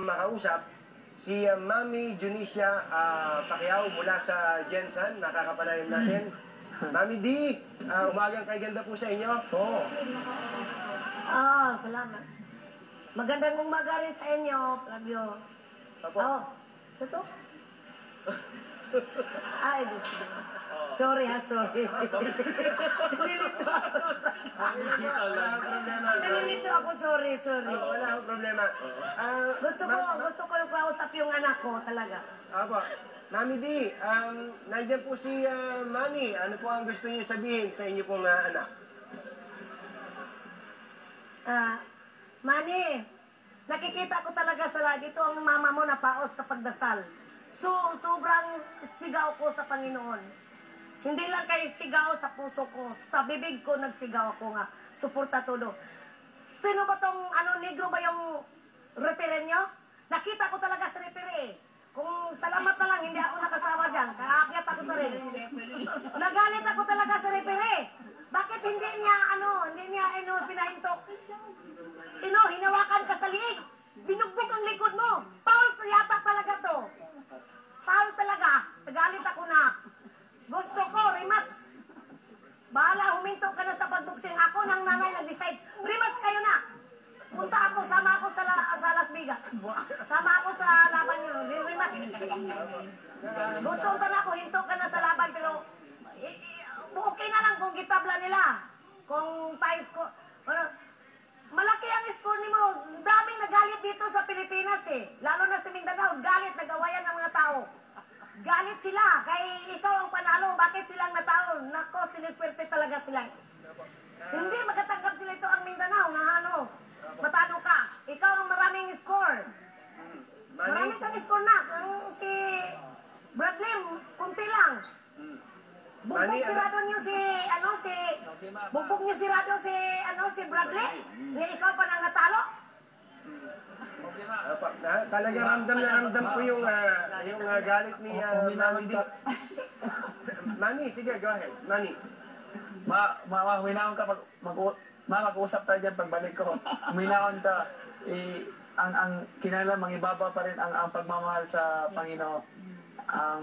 makausap si Mami Junicia Pacquiao mula sa Jensen, nakakapanayam natin. Mami D, umagang kay ganda po sa inyo. Oo. Salamat. Magandang umaga rin sa inyo, Flavio. Opo. Sa to? Ay, sorry sorry. Nililito ako. Nililito ako, sorry. Wala akong problema. Gusto ko yung kausap yung anak ko talaga. Opo. Mami D, nandiyan po si Manny. Ano po ang gusto niyo sabihin sa inyo pong anak? Manny, nakikita ko talaga sa live ito ang mama mo na paos sa pagdasal. Sobrang sigaw ko sa Panginoon. Hindi lang kay sigaw sa puso ko, sa bibig ko nagsigaw ako nga. Suporta todo. Sino ba tong, negro ba yung referee nyo? Nakita ko talaga sa referee. Kung salamat na lang, hindi ako nakasama dyan. Kaakyat ako sa rin. Nagalit ako talaga sa referee. Bakit hindi niya pinahinto? Hinawakan ka sa liig. Binugbog ang likod mo. Foul yata talaga to. Foul talaga. Nagalit ako na. Gusto ko, rematch. Bahala, huminto ka na sa pagbuksing. Ako ng nanay nag-decide. Rematch kayo na. Punta ako, sama ako sa Las Vegas. Sama ako sa laban nyo. Rematch. Gusto ko na ako, hinto ka na sa laban. Pero, okay na lang kung gitabla nila. Kung ties ko. Malaki ang score ni mo. Daming nagalit dito sa Pilipinas Lalo na sa Mindanao. Galit, nagawayan ng mga tao. Galit sila. Kay ikaw ang panalo. Bakit silang natao? Nako, siniswerte talaga sila. Hindi magkatanggap sila ito ang Mindanao na matalo ka. Ikaw ang maraming score. Maraming kang score na. Ang si Bradley, kunti lang. Bugbog sirado niyo si Bradley? Nga ikaw pa nang natalo? Talaga ramdam ko yung galit ni Mami D. Manny, sige, go ahead. Manny. Huminahon ka mag-uusap tayo dyan pagbalik ko. Huminahon ka. Ang kinalaman, ibaba pa rin ang pagmamahal sa Panginoon. Ang